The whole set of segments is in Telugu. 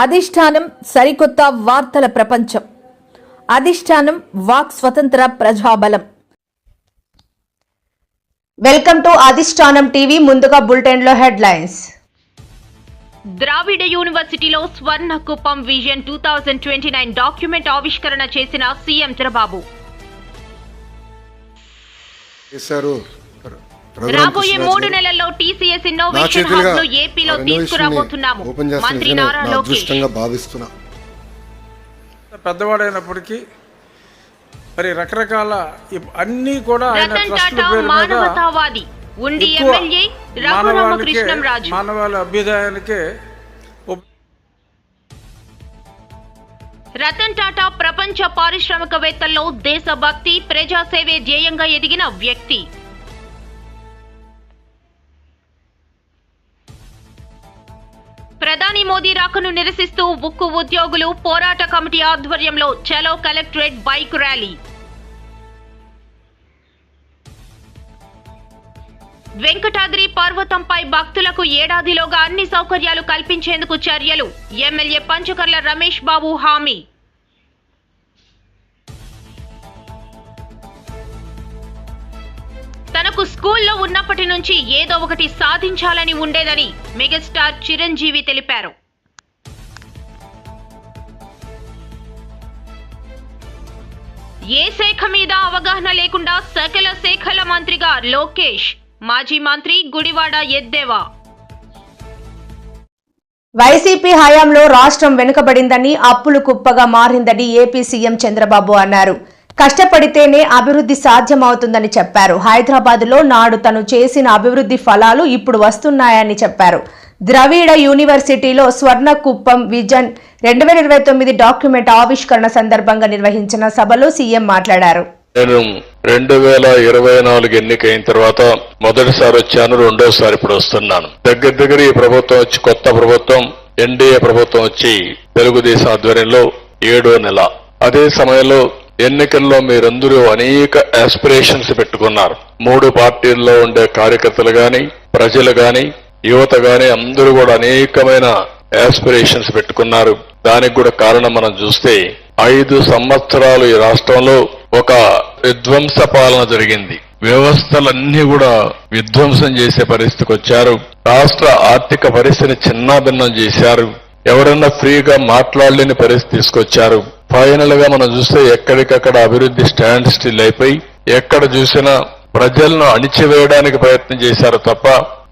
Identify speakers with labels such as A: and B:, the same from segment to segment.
A: అధిష్టానం సరికొత్త వార్తల ప్రపంచం. అధిష్టానం వాక్ స్వతంత్ర ప్రజాబలం.
B: వెల్కమ్ టు అధిష్టానం టీవీ. ముందుగా బులెటిన్ లో హెడ్లైన్స్.
C: ద్రావిడ యూనివర్సిటీలో స్వర్ణ కుప్పం విజన్ 2029 డాక్యుమెంట్ ఆవిష్కరణ చేసిన సీఎం చంద్రబాబు. రాబోయే 3 నెలల్లో టీసీఎస్ ఇన్నోవేషన్ హబ్ ను ఏపీలో తీసుకురాబోతున్నాము. మంత్రి నారా లోకేష్.
D: పెద్దవాడైనప్పటికీ మరి రకరకాల అన్ని కూడా
C: రతన్ టాటా మానవతావాది, ఉండి ఎమ్మెల్యే రఘురామకృష్ణంరాజు.
D: మానవాళి అభ్యుదయానికే.
C: రతన్ టాటా ప్రపంచ పారిశ్రామికవేత్తల్లో దేశభక్తి, ప్రజాసేవే ధ్యేయంగా ఎదిగిన వ్యక్తి. ప్రధాని మోదీ రాకను నిరసిస్తూ ఉక్కు ఉద్యోగులు పోరాట కమిటీ ఆధ్వర్యంలో చలో కలెక్టరేట్ బైక్ ర్యాలీ. వెంకటాద్రి పర్వతంపై భక్తులకు ఏడాదిలోగా అన్ని సౌకర్యాలు కల్పించేందుకు చర్యలు. ఎమ్మెల్యే పంచకర్ల రమేష్ బాబు హామీ. తనకు స్కూల్లో ఉన్నప్పటి నుంచి ఏదో ఒకటి సాధించాలని ఉండేదని మెగాస్టార్ చిరంజీవి తెలిపారు. ఏ శాఖ మీద అవగాహన లేకుండా సకల శాఖల మంత్రిగా లోకేష్. మాజీ మంత్రి గుడివాడ ఎద్దేవా.
B: వైసీపీ హయాంలో రాష్ట్రం వెనుకబడిందని, అప్పులు కుప్పగా మారిందని ఏపీ సీఎం చంద్రబాబు అన్నారు. కష్టపడితేనే అభివృద్ధి సాధ్యమవుతుందని చెప్పారు. హైదరాబాద్లో నాడు తను చేసిన అభివృద్ధి ఫలాలు ఇప్పుడు వస్తున్నాయని చెప్పారు. ద్రవిడ యూనివర్సిటీలో స్వర్ణ కుప్పం విజన్ 2029 డాక్యుమెంట్ ఆవిష్కరణ సందర్భంగా నిర్వహించిన సభలో సీఎం మాట్లాడారు.
E: నేను 2024 ఎన్నికైన తర్వాత మొదటిసారి వచ్చాను, రెండోసారి ఇప్పుడు వస్తున్నాను. దగ్గర ఈ ప్రభుత్వం వచ్చి, కొత్త ప్రభుత్వం ఎన్డీఏ ప్రభుత్వం వచ్చి తెలుగుదేశం ఆధ్వర్యంలో 7వ నెల. అదే సమయంలో ఎన్నికల్లో మీరందరూ అనేక ఆస్పిరేషన్స్ పెట్టుకున్నారు. 3 పార్టీల్లో ఉండే కార్యకర్తలు గాని, ప్రజలు గాని, యువత గాని అందరూ కూడా అనేకమైన ఆస్పిరేషన్స్ పెట్టుకున్నారు. దానికి కూడా కారణం మనం చూస్తే 5 సంవత్సరాలు ఈ రాష్ట్రంలో ఒక విధ్వంస పాలన జరిగింది. వ్యవస్థలన్నీ కూడా విధ్వంసం చేసే పరిస్థితికి వచ్చారు. రాష్ట్ర ఆర్థిక పరిస్థితిని చిన్నాభిన్నం చేశారు. ఎవరన్నా ఫ్రీగా మాట్లాడలేని పరిస్థితి తీసుకొచ్చారు. ఫైనల్ గా మనం చూస్తే ఎక్కడికక్కడ అభివృద్ధి స్టాండ్ స్టిల్ అయిపోయి, ఎక్కడ చూసినా ప్రజలను అణిచివేయడానికి ప్రయత్నం చేశారు తప్ప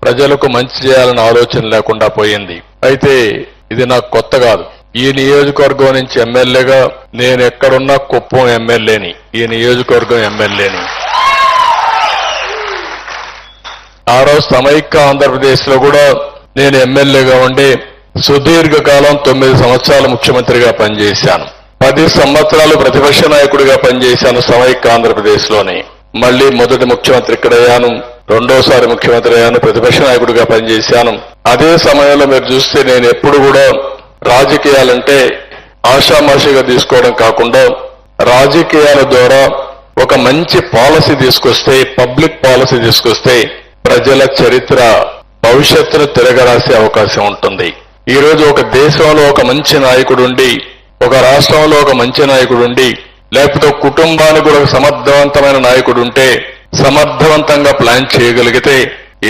E: ప్రజలకు మంచి చేయాలన్న ఆలోచన లేకుండా పోయింది. అయితే ఇది నాకు కొత్త కాదు. ఈ నియోజకవర్గం నుంచి ఎమ్మెల్యేగా నేను ఎక్కడున్నా కుప్పం ఎమ్మెల్యేని, ఈ నియోజకవర్గం ఎమ్మెల్యేని. ఆ రోజు సమైక్య ఆంధ్రప్రదేశ్ లో కూడా నేను ఎమ్మెల్యేగా ఉండి సుదీర్ఘకాలం 9 సంవత్సరాలు ముఖ్యమంత్రిగా పనిచేశాను. 10 సంవత్సరాలు ప్రతిపక్ష నాయకుడిగా పనిచేశాను సమైక్య ఆంధ్రప్రదేశ్ లోని. మళ్లీ మొదటి ముఖ్యమంత్రి ఇక్కడ అయ్యాను, రెండోసారి ముఖ్యమంత్రి అయ్యాను, ప్రతిపక్ష నాయకుడిగా పనిచేశాను. అదే సమయంలో మీరు చూస్తే నేను ఎప్పుడు కూడా రాజకీయాలంటే ఆషామాషిగా తీసుకోవడం కాకుండా రాజకీయాల ద్వారా ఒక మంచి పాలసీ తీసుకొస్తే, పబ్లిక్ పాలసీ తీసుకొస్తే ప్రజల చరిత్ర భవిష్యత్తును తిరగరాసే అవకాశం ఉంటుంది. ఈ రోజు ఒక దేశంలో ఒక మంచి నాయకుడు ఉండి, ఒక రాష్ట్రంలో ఒక మంచి నాయకుడు ఉండి, లేకపోతే కుటుంబానికి కూడా ఒక సమర్థవంతమైన నాయకుడు ఉంటే, సమర్థవంతంగా ప్లాన్ చేయగలిగితే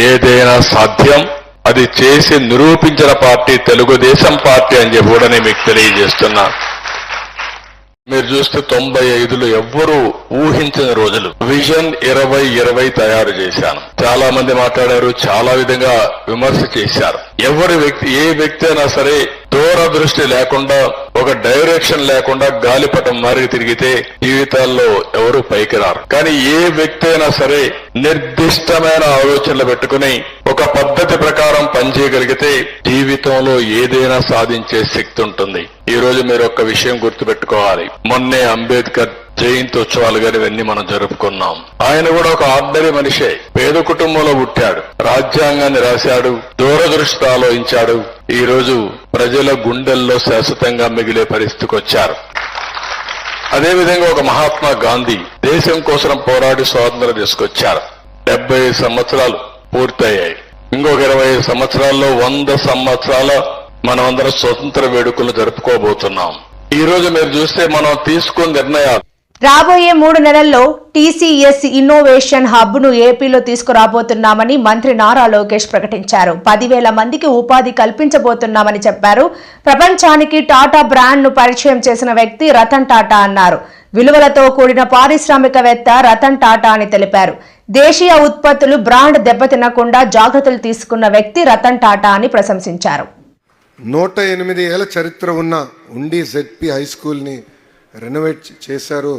E: ఏదైనా సాధ్యం. అది చేసి నిరూపించిన పార్టీ తెలుగుదేశం పార్టీ అని చెప్పి కూడా నేను మీకు తెలియజేస్తున్నా. మీరు చూస్తే 95లో ఎవ్వరూ ఊహించిన రోజులు. విజన్ 2020 తయారు చేశాను. చాలా మంది మాట్లాడారు, చాలా విధంగా విమర్శ చేశారు. ఏ వ్యక్తి అయినా సరే దూరదృష్టి లేకుండా, ఒక డైరెక్షన్ లేకుండా గాలిపటం మారి తిరిగితే జీవితాల్లో ఎవరు పైకి రారు. కానీ ఏ వ్యక్తి అయినా సరే నిర్దిష్టమైన ఆలోచనలు పెట్టుకుని ఒక పద్ధతి ప్రకారం పనిచేయగలిగితే జీవితంలో ఏదైనా సాధించే శక్తి ఉంటుంది. ఈ రోజు మీరు ఒక్క విషయం గుర్తుపెట్టుకోవాలి. మొన్నే అంబేద్కర్ జయంతి ఉత్సవాలు గాని ఇవన్నీ మనం జరుపుకున్నాం. ఆయన కూడా ఒక ఆర్డినరీ మనిషే. పేద కుటుంబంలో పుట్టాడు, రాజ్యాంగాన్ని రాశాడు, దూరదృష్టి ఆలోచించాడు. ఈ రోజు ప్రజల గుండెల్లో శాశ్వతంగా మిగిలే పరిస్థితికి వచ్చారు. అదేవిధంగా ఒక మహాత్మా గాంధీ దేశం కోసం పోరాడి స్వాతంత్రం తీసుకొచ్చారు. 75 సంవత్సరాలు పూర్తయ్యాయి. ఇంకొక 25 సంవత్సరాల్లో 100 సంవత్సరాల మనమందరం స్వతంత్ర వేడుకలు జరుపుకోబోతున్నాం. ఈ రోజు మీరు చూస్తే మనం తీసుకున్న నిర్ణయాలు
B: రాబోయే 3 నెలల్లో టీసీఎస్ ఇన్నోవేషన్ హబ్ ను ఏపీలో తీసుకురాబోతున్నామని మంత్రి నారా లోకేష్ ప్రకటించారు. 10,000 మందికి ఉపాధి కల్పించబోతున్నామని చెప్పారు. ప్రపంచానికి టాటా బ్రాండ్ ను పరిచయం చేసిన వ్యక్తి రతన్ టాటా అన్నారు. విలువలతో కూడిన పారిశ్రామికవేత్త రతన్ టాటా అని తెలిపారు. దేశీయ ఉత్పత్తులు బ్రాండ్ దెబ్బతినకుండా జాగ్రత్తలు తీసుకున్న వ్యక్తి రతన్ టాటా అని ప్రశంసించారు.
F: 108 ఏళ్ల చరిత్ర ఉన్న ఉండి జెడ్పీ హై స్కూల్ని రెనోవేట్ చేశారు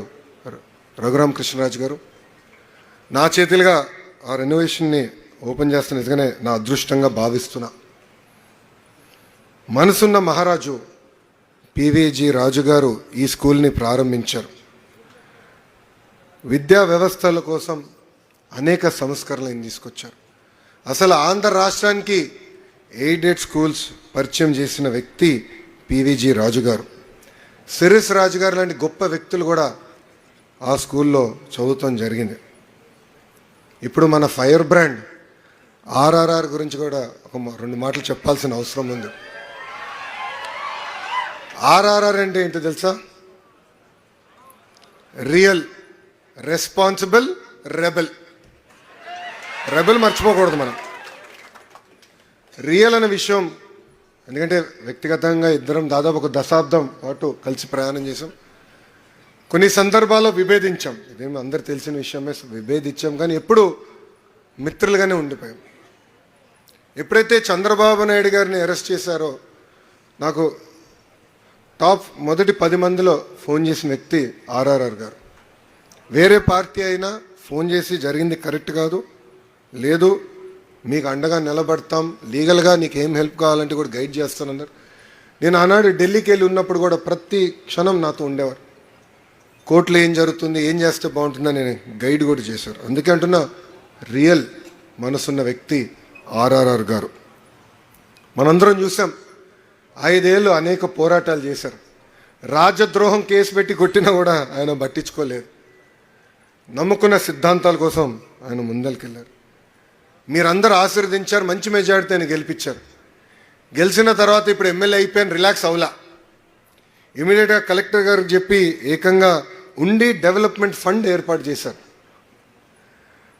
F: రఘురామకృష్ణరాజు గారు. నా చేతులుగా ఆ రెనోవేషన్ని ఓపెన్ చేస్తున్న నిజంగానే నా అదృష్టంగా భావిస్తున్నా. మనసున్న మహారాజు పివిజి రాజు గారు ఈ స్కూల్ని ప్రారంభించారు. విద్యా వ్యవస్థల కోసం అనేక సంస్కరణలు తీసుకొచ్చారు. అసలు ఆంధ్ర రాష్ట్రానికి ఎయిడెడ్ స్కూల్స్ పరిచయం చేసిన వ్యక్తి పివిజి రాజు గారు. సిరిస్ రాజు గారు లాంటి గొప్ప వ్యక్తులు కూడా ఆ స్కూల్లో చదువుతాం జరిగింది. ఇప్పుడు మన ఫైర్ బ్రాండ్ ఆర్ఆర్ఆర్ గురించి కూడా ఒక 2 మాటలు చెప్పాల్సిన అవసరం ఉంది. ఆర్ఆర్ఆర్ అంటే ఏంటో తెలుసా? Real, responsible, rebel. రెబెల్ మర్చిపోకూడదు మనం. రియల్ అనే విషయం, ఎందుకంటే వ్యక్తిగతంగా ఇద్దరం దాదాపు 1 దశాబ్దం పాటు కలిసి ప్రయాణం చేసాం. కొన్ని సందర్భాల్లో విభేదించాం, ఇదేమో అందరు తెలిసిన విషయమే, విభేదించాం, కానీ ఎప్పుడు మిత్రులుగానే ఉండిపోయాం. ఎప్పుడైతే చంద్రబాబు నాయుడు గారిని అరెస్ట్ చేశారో నాకు టాప్ మొదటి 10 మందిలో ఫోన్ చేసిన వ్యక్తి ఆర్ఆర్ఆర్ గారు. వేరే పార్టీ అయినా ఫోన్ చేసి జరిగింది కరెక్ట్ కాదు, లేదు మీకు అండగా నిలబడతాం, లీగల్గా నీకు ఏం హెల్ప్ కావాలంటే కూడా గైడ్ చేస్తానన్నారు. నేను ఆనాడు ఢిల్లీకి వెళ్ళి ఉన్నప్పుడు కూడా ప్రతి క్షణం నాతో ఉండేవారు. కోర్టులో ఏం జరుగుతుంది, ఏం చేస్తే బాగుంటుందని నేను గైడ్ కూడా చేశారు. అందుకే అంటున్నా, రియల్ మనసున్న వ్యక్తి ఆర్ఆర్ఆర్ గారు. మనందరం చూసాం, 5 ఏళ్ళు అనేక పోరాటాలు చేశారు. రాజద్రోహం కేసు పెట్టి కొట్టినా కూడా ఆయన పట్టించుకోలేదు. నమ్ముకున్న సిద్ధాంతాల కోసం ఆయన ముందరికెళ్ళారు. మీరందరూ ఆశీర్వదించారు, మంచి మెజారిటీ ఆయన గెలిపించారు. గెలిచిన తర్వాత ఇప్పుడు ఎమ్మెల్యే అయిపోయాను, రిలాక్స్ అవలా. ఇమీడియట్గా కలెక్టర్ గారికి చెప్పి ఏకంగా ఉండి డెవలప్మెంట్ ఫండ్ ఏర్పాటు చేశారు.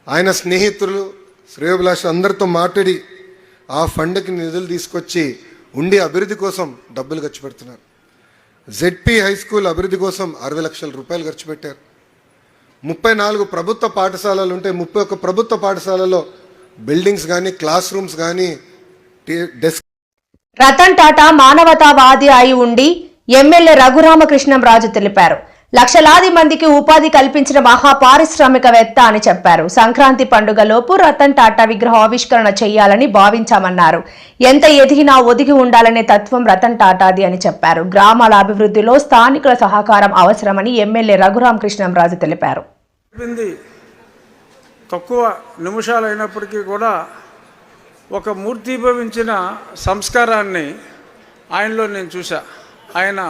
F: ఆయన స్నేహితులు, శ్రేయోభిలాషులు అందరితో మాట్లాడి ఆ ఫండ్కి నిధులు తీసుకొచ్చి ఉండి అభివృద్ధి కోసం డబ్బులు ఖర్చు పెడుతున్నారు. జెడ్పీ హై స్కూల్ అభివృద్ధి కోసం 60 లక్షల రూపాయలు ఖర్చు పెట్టారు. 34 ప్రభుత్వ పాఠశాలలు ఉంటే 31 ప్రభుత్వ పాఠశాలలో బిల్డింగ్స్ కానీ, క్లాస్ రూమ్స్ కానీ, డెస్క్.
B: రతన్ టాటా మానవతావాది అయి ఉండి ఎమ్మెల్యే రఘురామకృష్ణంరాజు తెలిపారు. లక్షలాది మందికి ఉపాధి కల్పించిన మహా పారిశ్రామికవేత్త అని చెప్పారు. సంక్రాంతి పండుగలోపు రతన్ టాటా విగ్రహ ఆవిష్కరణ చేయాలని భావించామన్నారు. ఎంత ఎదిగినా ఒదిగి ఉండాలనే తత్వం రతన్ టాటాది అని చెప్పారు. గ్రామాల అభివృద్ధిలో స్థానికుల సహకారం అవసరమని ఎమ్మెల్యే రఘురామకృష్ణంరాజు తెలిపారు.
D: తక్కువ నిమిషాలు అయినప్పటికీ కూడా ఒక మూర్తిభవించిన సంస్కారాన్ని ఆయనలో నేను చూసా. ఆయన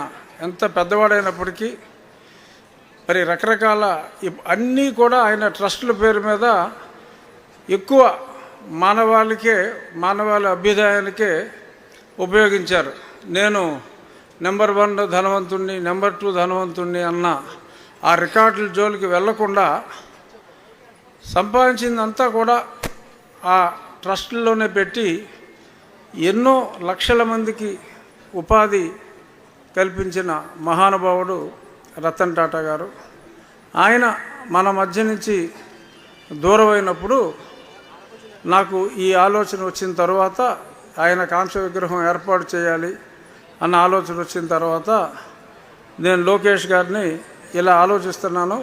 D: ఎంత పెద్దవాడైనప్పటికీ మరి రకరకాల అన్నీ కూడా ఆయన ట్రస్టుల పేరు మీద ఎక్కువ మానవాళి అభ్యుదయానికే ఉపయోగించారు. నేను నెంబర్ 1 ధనవంతుణ్ణి, నెంబర్ 2 ధనవంతుణ్ణి అన్న ఆ రికార్డుల జోలికి వెళ్లకుండా సంపాదించిందంతా కూడా ఆ ట్రస్టుల్లోనే పెట్టి ఎన్నో లక్షల మందికి ఉపాధి కల్పించిన మహానుభావుడు రతన్ టాటా గారు. ఆయన మన మధ్య నుంచి దూరమైనప్పుడు నాకు ఈ ఆలోచన వచ్చిన తర్వాత, ఆయన కాంస్య విగ్రహం ఏర్పాటు చేయాలి అన్న ఆలోచన వచ్చిన తర్వాత నేను లోకేష్ గారిని ఇలా ఆలోచిస్తున్నాను,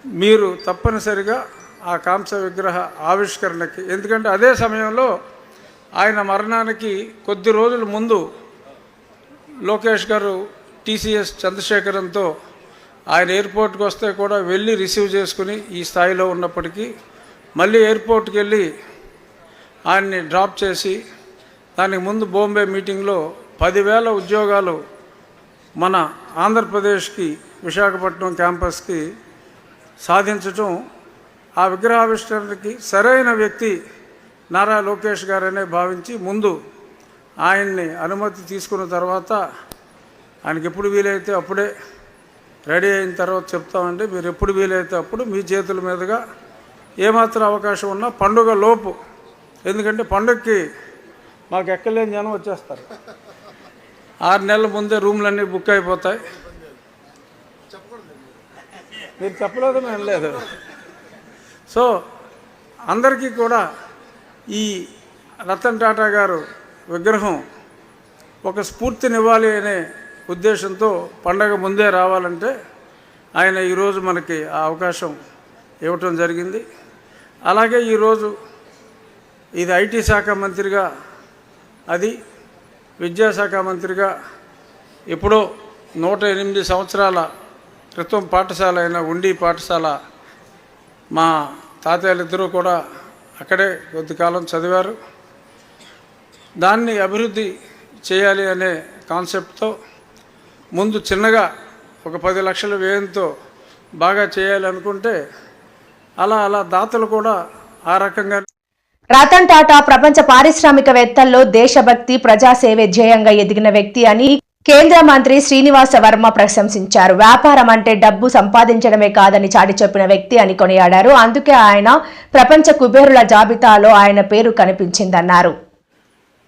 D: మీరు తప్పనిసరిగా ఆ కాంస్య విగ్రహ ఆవిష్కరణకి, ఎందుకంటే అదే సమయంలో ఆయన మరణానికి కొద్ది రోజుల ముందు లోకేష్ గారు టీసీఎస్ చంద్రశేఖరంతో ఆయన ఎయిర్పోర్ట్కి వస్తే కూడా వెళ్ళి రిసీవ్ చేసుకుని ఈ స్థాయిలో ఉన్నప్పటికీ మళ్ళీ ఎయిర్పోర్ట్కి వెళ్ళి ఆయన్ని డ్రాప్ చేసి, దానికి ముందు బాంబే మీటింగ్లో 10,000 ఉద్యోగాలు మన ఆంధ్రప్రదేశ్కి విశాఖపట్నం క్యాంపస్కి సాధించటం, ఆ విగ్రహావిష్కరణకి సరైన వ్యక్తి నారా లోకేష్ గారనే భావించి ముందు ఆయన్ని అనుమతి తీసుకున్న తర్వాత ఆయనకి ఎప్పుడు వీలైతే అప్పుడే రెడీ అయిన తర్వాత చెప్తామండి. మీరు ఎప్పుడు వీలైతే అప్పుడు మీ చేతుల మీదుగా ఏమాత్రం అవకాశం ఉన్నా పండుగ లోపు, ఎందుకంటే పండుగకి మాకు ఎక్కలేని జనం వచ్చేస్తారు. 6 నెలల ముందే రూమ్లన్నీ బుక్ అయిపోతాయి. మీరు చెప్పలేదు, మేము లేదు. సో అందరికీ కూడా ఈ రతన్ టాటా గారు విగ్రహం ఒక స్ఫూర్తినివ్వాలి అనే ఉద్దేశంతో పండగ ముందే రావాలంటే ఆయన ఈరోజు మనకి ఆ అవకాశం ఇవ్వటం జరిగింది. అలాగే ఈరోజు ఇది ఐటీ శాఖ మంత్రిగా, అది విద్యాశాఖ మంత్రిగా ఎప్పుడో 108 సంవత్సరాల క్రితం పాఠశాల అయిన ఉండి పాఠశాల మా తాతయ్యలిద్దరూ కూడా అక్కడే కొద్ది కాలం చదివారు. దాన్ని అభివృద్ధి చేయాలి అనే కాన్సెప్ట్తో ముందు చిన్నగా ఒక 10 లక్షల వ్యయంతో బాగా చేయాలనుకుంటే అలా దాతలు కూడా ఆ రకంగా.
B: రతన్ టాటా ప్రపంచ పారిశ్రామికవేత్తల్లో దేశభక్తి, ప్రజాసేవే ధ్యేయంగా ఎదిగిన వ్యక్తి అని కేంద్ర మంత్రి శ్రీనివాస వర్మ ప్రశంసించారు. వ్యాపారం అంటే డబ్బు సంపాదించడమే కాదని చాటి చెప్పిన వ్యక్తి అని కొనియాడారు. అందుకే ఆయన ప్రపంచ కుబేరుల జాబితాలో ఆయన పేరు కనిపించిందన్నారు.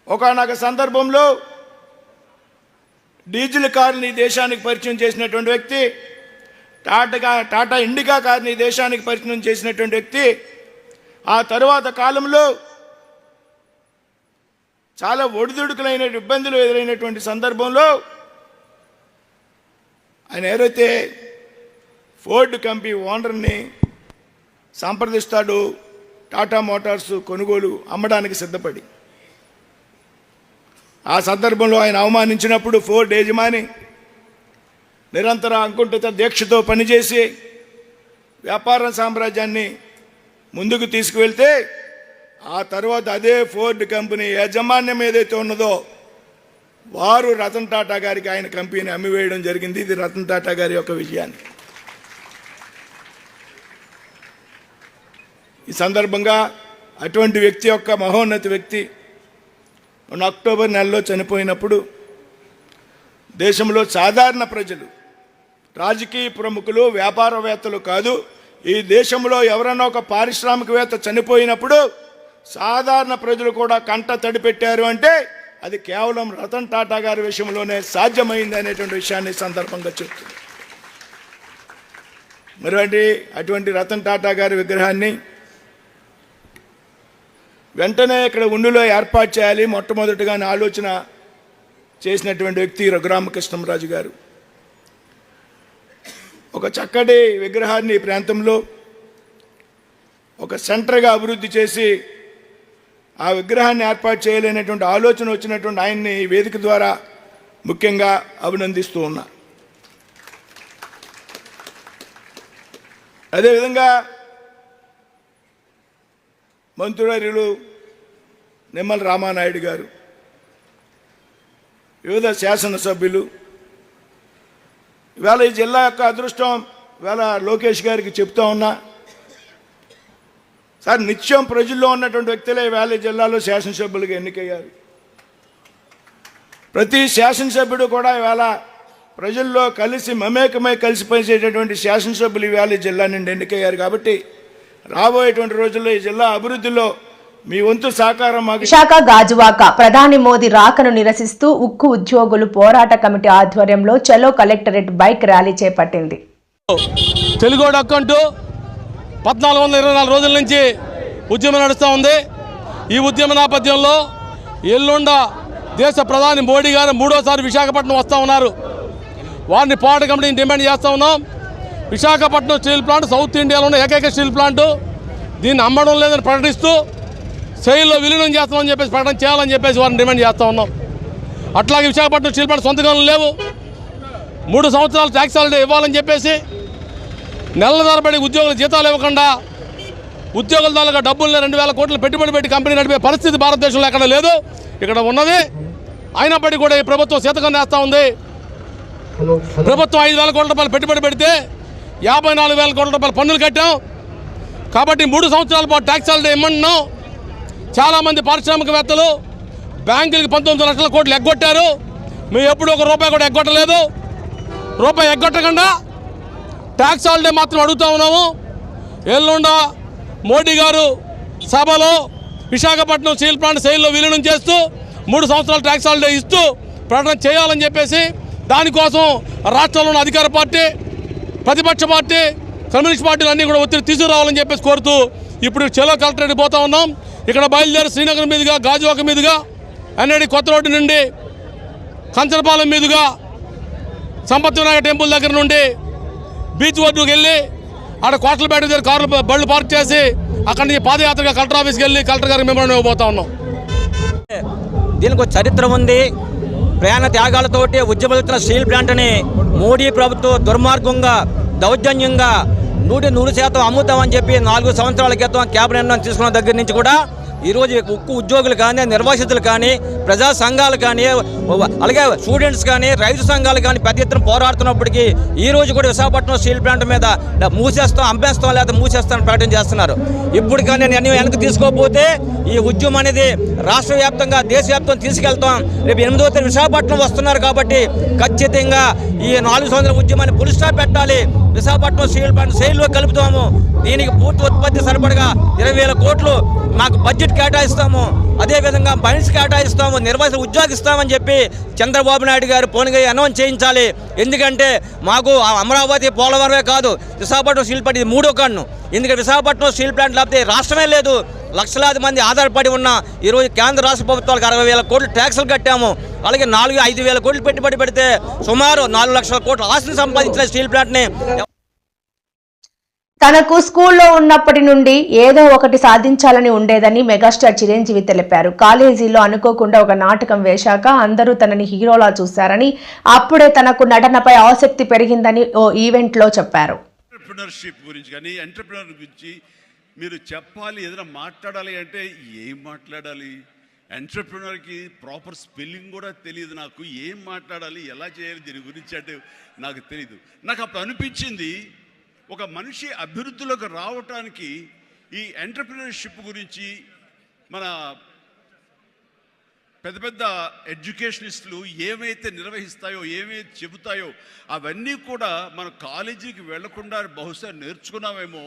G: ఒకనొక సందర్భంలో డీజిల్ కారుని దేశానికి పరిచయం చేసినటువంటి వ్యక్తి, టాటా ఇండికా కారుని దేశానికి పరిచయం చేసినటువంటి వ్యక్తి. ఆ తరువాత కాలంలో చాలా ఒడిదుడుకులైన ఇబ్బందులు ఎదురైనటువంటి సందర్భంలో ఆయన ఎవరైతే ఫోర్డ్ కంపెనీ ఓనర్ని సంప్రదిస్తాడు, టాటా మోటార్స్ కొనుగోలు అమ్మడానికి సిద్ధపడి. ఆ సందర్భంలో ఆయన అవమానించినప్పుడు ఫోర్డ్ యజమాని నిరంతర అంకుఠిత దీక్షతో పనిచేసి వ్యాపార సామ్రాజ్యాన్ని ముందుకు తీసుకువెళ్తే ఆ తర్వాత అదే ఫోర్డ్ కంపెనీ యాజమాన్యం ఏదైతే ఉన్నదో వారు రతన్ టాటా గారికి ఆయన కంపెనీని అమ్మివేయడం జరిగింది. ఇది రతన్ టాటా గారి యొక్క విజయాన్ని. ఈ సందర్భంగా అటువంటి వ్యక్తి యొక్క మహోన్నత వ్యక్తి అక్టోబర్ నెలలో చనిపోయినప్పుడు దేశంలో సాధారణ ప్రజలు, రాజకీయ ప్రముఖులు, వ్యాపారవేత్తలు కాదు, ఈ దేశంలో ఎవరైనా ఒక పారిశ్రామికవేత్త చనిపోయినప్పుడు సాధారణ ప్రజలు కూడా కంట తడిపెట్టారు అంటే అది కేవలం రతన్ టాటా గారి విషయంలోనే సాధ్యమైంది అనేటువంటి విషయాన్ని సందర్భంగా చెప్తుంది. మరి అటువంటి రతన్ టాటా గారి విగ్రహాన్ని వెంటనే ఇక్కడ ఉండిలో ఏర్పాటు చేయాలి మొట్టమొదటిగా ఆలోచన చేసినటువంటి వ్యక్తి రఘురామకృష్ణంరాజు గారు. ఒక చక్కటి విగ్రహాన్ని ఈ ప్రాంతంలో ఒక సెంటర్గా అభివృద్ధి చేసి ఆ విగ్రహాన్ని ఏర్పాటు చేయలేనటువంటి ఆలోచన వచ్చినటువంటి ఆయన్ని ఈ వేదిక ద్వారా ముఖ్యంగా అభినందిస్తూ ఉన్నా. అదేవిధంగా మంత్రులు నిమ్మల రామానాయుడు గారు, వివిధ శాసనసభ్యులు, ఇవాళ ఈ జిల్లా యొక్క అదృష్టం ఇవాళ లోకేష్ గారికి చెప్తా ఉన్నా సార్, నిత్యం ప్రజల్లో ఉన్నటువంటి వ్యక్తులే ఇవాళ ఈ జిల్లాలో శాసనసభ్యులుగా ఎన్నికయ్యారు. ప్రతి శాసనసభ్యుడు కూడా ఇవాళ ప్రజల్లో కలిసి మమేకమై కలిసి పనిచేసేటటువంటి శాసనసభ్యులు ఇవాళ ఈ జిల్లా నుండి ఎన్నికయ్యారు. కాబట్టి రాబోయేటువంటి రోజుల్లో ఈ జిల్లా అభివృద్ధిలో మీ వంతు సహకారం మాకు.
B: విశాఖ గాజువాక ప్రధాని మోదీ రాకను నిరసిస్తూ ఉక్కు ఉద్యోగులు పోరాట కమిటీ ఆధ్వర్యంలో చలో కలెక్టరేట్ బైక్ ర్యాలీ చేపట్టింది.
H: తెలుగోడు అక్కంటూ 1424 రోజుల నుంచి ఉద్యమం నడుస్తూ ఉంది. ఈ ఉద్యమ నేపథ్యంలో ఎల్లుండ దేశ ప్రధాని మోడీ గారు 3వసారి విశాఖపట్నం వస్తూ ఉన్నారు. వారిని పోరాట కమిటీని డిమాండ్ చేస్తూ ఉన్నాం. విశాఖపట్నం స్టీల్ ప్లాంట్ సౌత్ ఇండియాలో ఉన్న ఏకైక స్టీల్ ప్లాంటు, దీన్ని అమ్మడం లేదని ప్రకటిస్తూ సెయిల్లో విలీనం చేస్తామని చెప్పేసి ప్రకటన చేయాలని చెప్పేసి వారిని డిమాండ్ చేస్తూ ఉన్నాం. అట్లాగే విశాఖపట్నం స్టీల్ ప్లాంట్ సొంత గనులు లేవు, 3 సంవత్సరాలు ట్యాక్స్ హాలిడే ఇవ్వాలని చెప్పేసి నెలల తరబడి ఉద్యోగులు జీతాలు ఇవ్వకుండా ఉద్యోగుల తాలూకా డబ్బుల్ని 2000 కోట్లు పెట్టుబడి పెట్టి కంపెనీ నడిపే పరిస్థితి భారతదేశంలో ఎక్కడ లేదు, ఇక్కడ ఉన్నది. అయినప్పటికీ కూడా ఈ ప్రభుత్వం శతకం వేస్తూ ఉంది. ప్రభుత్వం 5,000 కోట్ల రూపాయలు పెట్టుబడి పెడితే 54,000 కోట్ల రూపాయలు పన్నులు కట్టాం. కాబట్టి 3 సంవత్సరాల పాటు ట్యాక్స్ హాలిడే ఇమ్మంటున్నాం. చాలామంది పారిశ్రామికవేత్తలు బ్యాంకులకి 19 లక్షల కోట్లు ఎగ్గొట్టారు. మేము ఎప్పుడు ఒక రూపాయి కూడా ఎగ్గొట్టలేదు. రూపాయి ఎగ్గొట్టకుండా ట్యాక్స్ హాలిడే మాత్రం అడుగుతా ఉన్నాము. ఎల్లుండ మోడీ గారు సభలో విశాఖపట్నం స్టీల్ ప్లాంట్ సెయిల్లో విలీనం చేస్తూ 3 సంవత్సరాల ట్యాక్స్ హాలిడే ఇస్తూ ప్రకటన చేయాలని చెప్పేసి దానికోసం రాష్ట్రంలో ఉన్న అధికార పార్టీ, ప్రతిపక్ష పార్టీ, కమ్యూనిస్ట్ పార్టీలు అన్నీ కూడా ఒత్తిడి తీసుకురావాలని చెప్పేసి కోరుతూ ఇప్పుడు చెలో కలెక్టరేట్ పోతా ఉన్నాం. ఇక్కడ బయలుదేరి శ్రీనగర్ మీదుగా, గాజువాక మీదుగా, ఎన్ఐడి కొత్త రోడ్డు నుండి కంచనపాలెం మీదుగా సంపత్ వినాయక టెంపుల్ దగ్గర నుండి బీచ్ ఒడ్డుకు వెళ్ళి ఆడ కోట్లపేట దగ్గర కార్లు బళ్ళు పార్క్ చేసి అక్కడి నుంచి పాదయాత్రగా కలెక్టర్ ఆఫీస్కి వెళ్ళి కలెక్టర్ గారికి మెమోరాండం ఇవ్వబోతా ఉన్నాం.
I: దీనికి ఒక చరిత్ర ఉంది. ప్రయాణ త్యాగాలతోటి ఉద్యమిస్తున్న స్టీల్ ప్లాంట్ని మోడీ ప్రభుత్వం దుర్మార్గంగా, దౌర్జన్యంగా 100% అమ్ముతామని చెప్పి 4 సంవత్సరాల క్రితం క్యాబినెట్ నిర్ణయం తీసుకున్న దగ్గర నుంచి కూడా ఈరోజు ఉక్కు ఉద్యోగులు కానీ, నిర్వాసితులు కానీ, ప్రజా సంఘాలు కానీ, అలాగే స్టూడెంట్స్ కానీ, రైతు సంఘాలు కానీ పెద్ద ఎత్తున పోరాడుతున్నప్పటికీ ఈరోజు కూడా విశాఖపట్నం స్టీల్ ప్లాంట్ మీద మూసేస్తాం, అమ్మేస్తాం, లేదా మూసేస్తామని ప్రకటన చేస్తున్నారు. ఇప్పుడు కానీ నేను వెనక్కి తీసుకోకపోతే ఈ ఉద్యమం అనేది రాష్ట్ర వ్యాప్తంగా, దేశవ్యాప్తంగా తీసుకెళ్తాం. రేపు 8వ తేదీ విశాఖపట్నం వస్తున్నారు కాబట్టి ఖచ్చితంగా ఈ 4 సంవత్సరాల ఉద్యమాన్ని ఫుల్ స్టాప్ పెట్టాలి. విశాఖపట్నం స్టీల్ ప్లాంట్ సెయిల్లో కలుపుతాము. దీనికి పూర్తి ఉత్పత్తి సరిపడగా 20,000 కోట్లు మాకు బడ్జెట్ కేటాయిస్తాము. అదేవిధంగా మైన్స్ కేటాయిస్తాము, నిర్వాసిత ఉద్యోగం ఇస్తామని చెప్పి చంద్రబాబు నాయుడు గారు పోనీగా అనౌన్స్ చేయించాలి. ఎందుకంటే మాకు అమరావతి, పోలవరమే కాదు, విశాఖపట్నం స్టీల్ ప్లాంట్ ఇది 3వ కన్ను. ఎందుకంటే విశాఖపట్నం స్టీల్ ప్లాంట్ లేకపోతే రాష్ట్రమే లేదు. లక్షలాది మంది ఆధారపడి ఉన్న ఈరోజు కేంద్ర రాష్ట్ర ప్రభుత్వాలకు 60,000 కోట్లు ట్యాక్సులు కట్టాము. అలాగే 4-5 కోట్లు పెట్టుబడి పెడితే సుమారు 4 లక్షల కోట్ల ఆస్తిని సంపాదించిన స్టీల్ ప్లాంట్ని
B: తనకు స్కూల్లో ఉన్నప్పటి నుండి ఏదో ఒకటి సాధించాలని ఉండేదని మెగాస్టార్ చిరంజీవి తెలిపారు. కాలేజీలో అనుకోకుండా ఒక నాటకం వేశాక అందరూ తనని హీరోలా చూశారని, అప్పుడే తనకు నటనపై ఆసక్తి పెరిగిందని ఓ ఈవెంట్లో చెప్పారు.
J: ఎంటర్‌ప్రెన్యూర్‌షిప్ గురించి కానీ, ఎంటర్‌ప్రెన్యూర్ గురించి మీరు చెప్పాలి, ఏదైనా మాట్లాడాలి అంటే ఏం మాట్లాడాలి? ఎంటర్‌ప్రెన్యూర్‌కి ప్రాపర్ స్పెల్లింగ్ కూడా తెలియదు నాకు. ఏం మాట్లాడాలి, ఎలా చేయాలి, దీని గురించి అంటే నాకు తెలియదు. నాకు అప్పుడు అనిపించింది, ఒక మనిషి అభివృద్ధిలోకి రావటానికి ఈ ఎంటర్‌ప్రెన్యూర్‌షిప్ గురించి మన పెద్ద పెద్ద ఎడ్యుకేషనిస్టులు ఏమైతే నిర్వహిస్తాయో, ఏమైతే చెబుతాయో అవన్నీ కూడా మన కాలేజీకి వెళ్లకుండా బహుశా నేర్చుకున్నామేమో.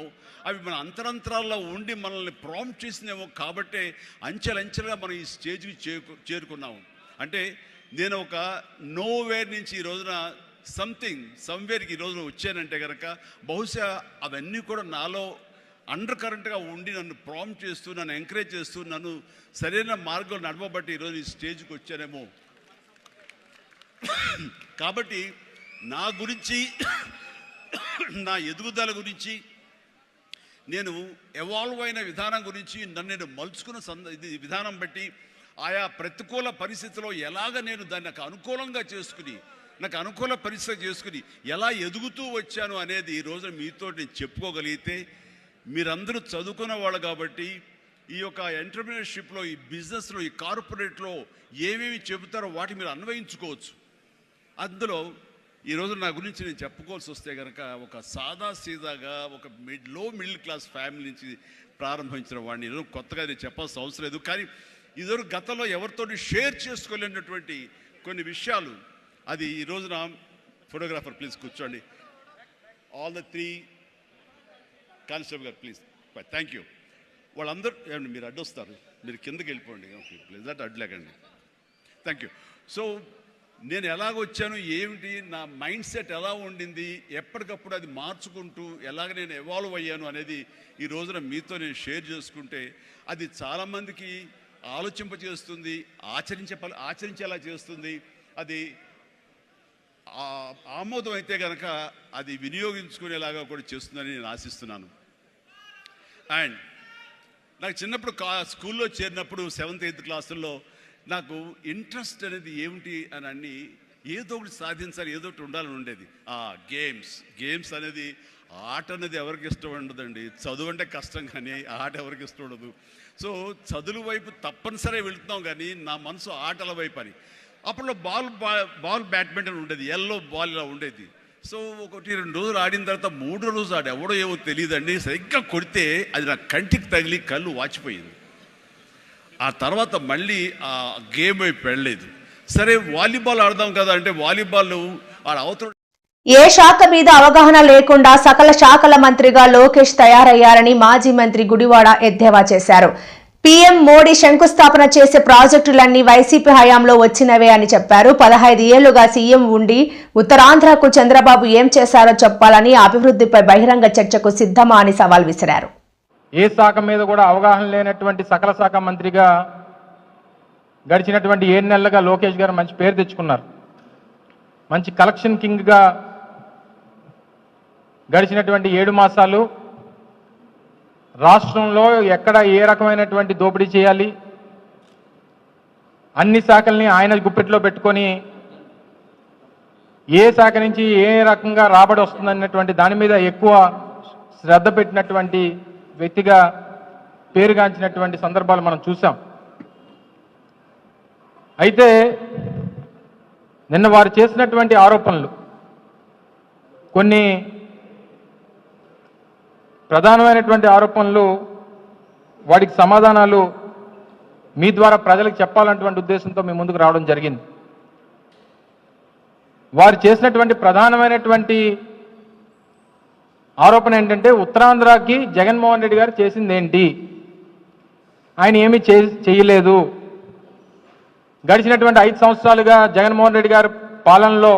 J: అవి మన అంతరంతరాల్లో ఉండి మనల్ని ప్రాంప్ట్ చేసినేమో. కాబట్టే అంచెలంచెలుగా మనం ఈ స్టేజ్కి చేరుకున్నాము. అంటే నేను ఒక నోవేర్ నుంచి ఈ రోజున సమ్వేర్కి ఈ రోజున వచ్చానంటే కనుక బహుశా అవన్నీ కూడా నాలో అండర్ కరెంట్గా ఉండి నన్ను ప్రాంప్ట్ చేస్తూ, నన్ను ఎంకరేజ్ చేస్తూ, నన్ను సరైన మార్గంలో నడవబట్టి ఈరోజు ఈ స్టేజ్కి వచ్చానేమో. కాబట్టి నా గురించి, నా ఎదుగుదల గురించి, నేను ఎవాల్వ్ అయిన విధానం గురించి, నన్ను నేను మలుచుకున్న విధానం బట్టి, ఆయా ప్రతికూల పరిస్థితిలో ఎలాగ నేను దాన్ని నాకు అనుకూలంగా చేసుకుని, నాకు అనుకూల పరిస్థితి చేసుకుని ఎలా ఎదుగుతూ వచ్చాను అనేది ఈ రోజున మీతో నేను చెప్పుకోగలిగితే, మీరందరూ చదువుకున్న వాళ్ళు కాబట్టి ఈ యొక్క ఎంటర్‌ప్రెన్యూర్‌షిప్లో, ఈ బిజినెస్లో, ఈ కార్పొరేట్లో ఏమేమి చెబుతారో వాటి మీరు అన్వయించుకోవచ్చు. అందులో ఈరోజు నా గురించి నేను చెప్పుకోవాల్సి వస్తే కనుక ఒక సాదాసీదాగా ఒక లో మిడిల్ క్లాస్ ఫ్యామిలీ నుంచి ప్రారంభించిన వాడిని ఈరోజు కొత్తగా నేను చెప్పాల్సిన అవసరం లేదు. కానీ ఇదివరకు గతంలో ఎవరితో షేర్ చేసుకోలేనటువంటి కొన్ని విషయాలు, అది ఈ రోజున ఫోటోగ్రాఫర్ ప్లీజ్ కూర్చోండి. ఆల్ ద 3 కానిస్టేబుల్ గారు ప్లీజ్, థ్యాంక్ యూ. వాళ్ళందరూ ఏమండి మీరు అడ్డొస్తారు, మీరు కిందకి వెళ్ళిపోండి ప్లీజ్, దట్ అడ్లేకండి. Thank you. సో నేను ఎలాగొచ్చాను, ఏమిటి నా మైండ్ సెట్ ఎలా ఉండింది, ఎప్పటికప్పుడు అది మార్చుకుంటూ ఎలాగ నేను ఎవాల్వ్ అయ్యాను అనేది ఈ రోజున మీతో నేను షేర్ చేసుకుంటే అది చాలామందికి ఆలోచింపజేస్తుంది, ఆచరించేలా చేస్తుంది. అది ఆమోదం అయితే కనుక అది వినియోగించుకునేలాగా కూడా చేస్తుందని నేను ఆశిస్తున్నాను. అండ్ నాకు చిన్నప్పుడు స్కూల్లో చేరినప్పుడు 7th 8th క్లాసుల్లో నాకు ఇంట్రెస్ట్ అనేది ఏమిటి అని అన్ని ఏదో ఒకటి సాధించాలి, ఏదో ఒకటి ఉండాలని ఉండేది. గేమ్స్ అనేది, ఆట అనేది ఎవరికి ఇష్టం ఉండదండి. చదువు అంటే కష్టం కానీ ఆట ఎవరికి ఇష్టం ఉండదు. సో చదువు వైపు తప్పనిసరిగా వెళుతున్నాం కానీ నా మనసు ఆటల వైపు అని. అప్పట్లో బాల్ బ్యాడ్మింటన్ ఉండేది, ఎల్లో బాల్ ఇలా ఉండేది. సో 1-2 రోజులు ఆడిన తర్వాత 3వ రోజు ఆడి ఎవడో ఏమో తెలియదండి, సరిగ్గా కొడితే అది నా కంటికి తగిలి కళ్ళు వాచిపోయింది. ఆ తర్వాత మళ్ళీ ఆ గేమ్ వైపు వెళ్ళలేదు. సరే వాలీబాల్ ఆడదాం కదా అంటే వాలీబాల్ ఆడ అవతల
B: ఏ శాఖ మీద అవగాహన లేకుండా సకల శాఖల మంత్రిగా లోకేష్ తయారయ్యారని మాజీ మంత్రి గుడివాడ ఎద్దేవా చేశారు. పీఎం మోడీ శంకుస్థాపన చేసే ప్రాజెక్టులన్నీ వైసీపీ హయాంలో వచ్చినవే అని చెప్పారు. 15 ఏళ్లుగా సీఎం ఉండి ఉత్తరాంధ్రకు చంద్రబాబు ఏం చేశారో చెప్పాలని, అభివృద్ధిపై బహిరంగ చర్చకు సిద్ధమా అని సవాల్ విసిరారు.
K: ఏ శాఖ మీద కూడా అవగాహన లేనటువంటి సకల శాఖ మంత్రిగా గడిచినటువంటి 7 నెలలుగా లోకేష్ గారు మంచి పేరు తెచ్చుకున్నారు. మంచి కలెక్షన్ కింగ్గా గడిచినటువంటి 7 మాసాలు రాష్ట్రంలో ఎక్కడ ఏ రకమైనటువంటి దోపిడీ చేయాలి, అన్ని శాఖల్ని ఆయన గుప్పెట్లో పెట్టుకొని ఏ శాఖ నుంచి ఏ రకంగా రాబడి వస్తుందన్నటువంటి దాని మీద ఎక్కువ శ్రద్ధ పెట్టినటువంటి వ్యక్తిగా పేరుగాంచినటువంటి సందర్భాలు మనం చూసాం. అయితే నిన్న వారు చేసినటువంటి ఆరోపణలు కొన్ని ప్రధానమైనటువంటి ఆరోపణలు, వాటికి సమాధానాలు మీ ద్వారా ప్రజలకు చెప్పాలన్నటువంటి ఉద్దేశంతో మీ ముందుకు రావడం జరిగింది. వారు చేసినటువంటి ప్రధానమైనటువంటి ఆరోపణ ఏంటంటే ఉత్తరాంధ్రకి జగన్మోహన్ రెడ్డి గారు చేసింది ఏంటి, ఆయన ఏమీ చేయలేదు. గడిచినటువంటి 5 సంవత్సరాలుగా జగన్మోహన్ రెడ్డి గారి పాలనలో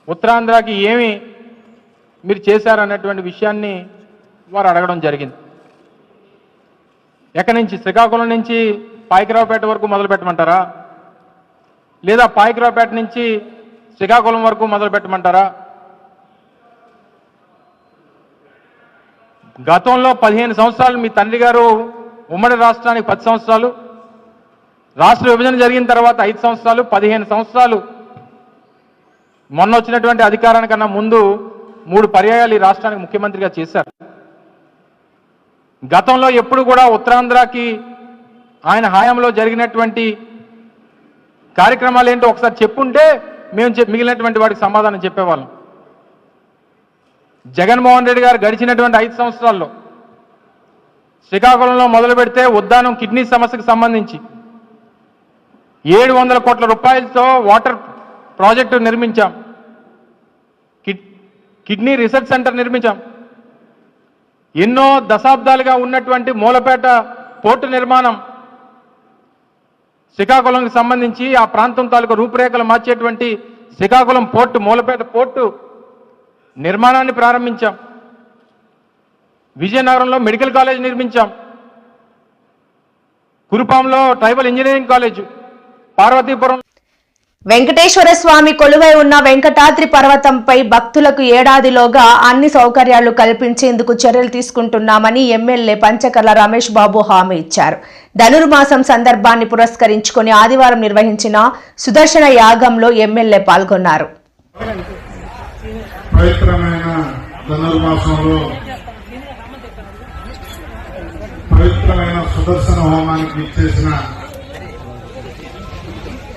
K: ఉత్తరాంధ్రకి ఏమి మీరు చేశారన్నటువంటి విషయాన్ని వారు అడగడం జరిగింది. ఎక్కడి నుంచి, శ్రీకాకుళం నుంచి పాయకరావుపేట వరకు మొదలు పెట్టమంటారా, లేదా పాయకరావుపేట నుంచి శ్రీకాకుళం వరకు మొదలు పెట్టమంటారా? గతంలో 15 సంవత్సరాలు మీ తండ్రి గారు ఉమ్మడి రాష్ట్రానికి 10 సంవత్సరాలు, రాష్ట్ర విభజన జరిగిన తర్వాత 5 సంవత్సరాలు, 15 సంవత్సరాలు మొన్న వచ్చినటువంటి అధికారానికన్నా ముందు 3 పర్యాయాలు ఈ రాష్ట్రానికి ముఖ్యమంత్రిగా చేశారు. గతంలో ఎప్పుడు కూడా ఉత్తరాంధ్రకి ఆయన హయాంలో జరిగినటువంటి కార్యక్రమాలు ఏంటో ఒకసారి చెప్పుంటే మేము మిగిలినటువంటి వాడికి సమాధానం చెప్పేవాళ్ళం. జగన్మోహన్ రెడ్డి గారు గడిచినటువంటి 5 సంవత్సరాల్లో శ్రీకాకుళంలో మొదలు పెడితే ఉద్దానం కిడ్నీ సమస్యకు సంబంధించి 700 కోట్ల రూపాయలతో వాటర్ ప్రాజెక్టు నిర్మించాం, కిడ్నీ రీసెర్చ్ సెంటర్ నిర్మించాం. ఎన్నో దశాబ్దాలుగా ఉన్నటువంటి మూలపేట పోర్టు నిర్మాణం, శ్రీకాకుళంకి సంబంధించి ఆ ప్రాంతం తాలూకు రూపురేఖలు మార్చేటువంటి శ్రీకాకుళం పోర్టు, మూలపేట పోర్టు నిర్మాణాన్ని ప్రారంభించాం. విజయనగరంలో మెడికల్ కాలేజ్ నిర్మించాం, కురుపాంలో tribal engineering college, Parvathipuram.
B: Venkateswara Swamy కొలువై ఉన్న వెంకటాద్రి పర్వతంపై భక్తులకు ఏడాదిలోగా అన్ని సౌకర్యాలు కల్పించేందుకు చర్యలు తీసుకుంటున్నామని ఎమ్మెల్యే పంచకర్ల రమేష్ బాబు హామీ ఇచ్చారు. ధనుర్మాసం సందర్భాన్ని పురస్కరించుకుని ఆదివారం నిర్వహించిన సుదర్శన యాగంలో ఎమ్మెల్యే పాల్గొన్నారు.
L: పవిత్రమైన ధనుర్మాసంలో పవిత్రమైన సుదర్శన హోమానికి ఇచ్చేసిన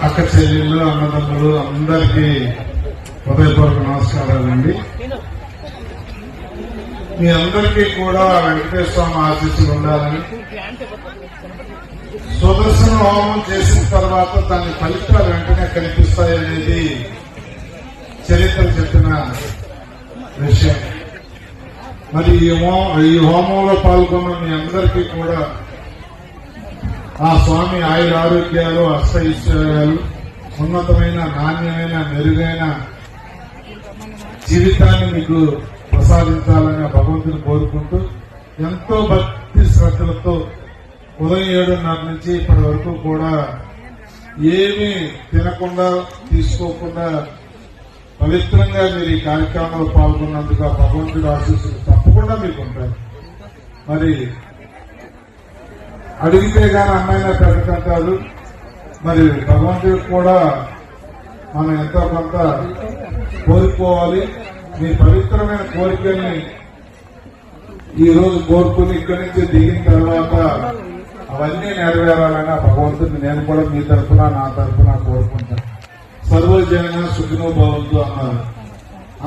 L: అక్క చెల్లెళ్ళు, అన్నదమ్ములు అందరికీ హృదయపూర్వక నమస్కారాలండి. మీ అందరికీ కూడా వెంకటేశ్వర స్వామి ఆశీస్సులు ఉండాలని, సుదర్శన హోమం చేసిన తర్వాత దాని ఫలితాలు వెంటనే కనిపిస్తాయనేది చరిత్ర చెప్పిన విషయం. మరి ఈ హోమంలో పాల్గొన్న మీ అందరికీ కూడా ఆ స్వామి ఆయుర ఆరోగ్యాలు, అష్టైశ్వర్యాలు, ఉన్నతమైన నాణ్యమైన మెరుగైన జీవితాన్ని మీకు ప్రసాదించాలని భగవంతుని కోరుకుంటూ ఎంతో భక్తి శ్రద్ధలతో ఉదయం 7:30 నుంచి ఇప్పటి వరకు కూడా ఏమీ తినకుండా తీసుకోకుండా పవిత్రంగా మీరు ఈ కార్యక్రమంలో పాల్గొన్నందుకు ఆ భగవంతుడి ఆశీస్సులు తప్పకుండా మీకు ఉంటాయి. మరి అడిగితే గాని అమ్మాయినా పెట్టడం కాదు, మరి భగవంతుడికి కూడా మనం ఎంతో కొంత కోరుకోవాలి. మీ పవిత్రమైన కోరికల్ని ఈ రోజు కోరుకుని ఇక్కడి నుంచి దిగిన తర్వాత అవన్నీ నెరవేరాలని భగవంతుడిని నేను కూడా మీ తరఫున నా తరఫున కోరుకుంటాను. సర్వజన సుఖినో భవంతు అన్నారు.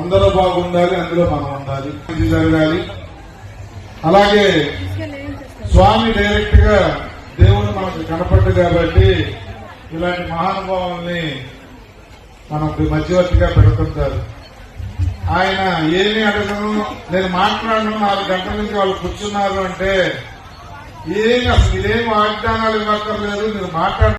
L: అందరూ బాగుండాలి, అందులో మనం ఉండాలి, ఇది జరగాలి. అలాగే స్వామి డైరెక్ట్ గా దేవుడు మనకు కనపడ్డు కాబట్టి ఇలాంటి మహానుభావుల్ని మనకు మధ్యవర్తిగా పెడుతుంటారు. ఆయన ఏమీ అడగను, నేను మాట్లాడను, 4 గంటల నుంచి వాళ్ళు కూర్చున్నారు అంటే ఏమి అసలు ఇదేం వాగ్దానాలు ఇవ్వక్కర్లేదు, మీరు మాట్లాడు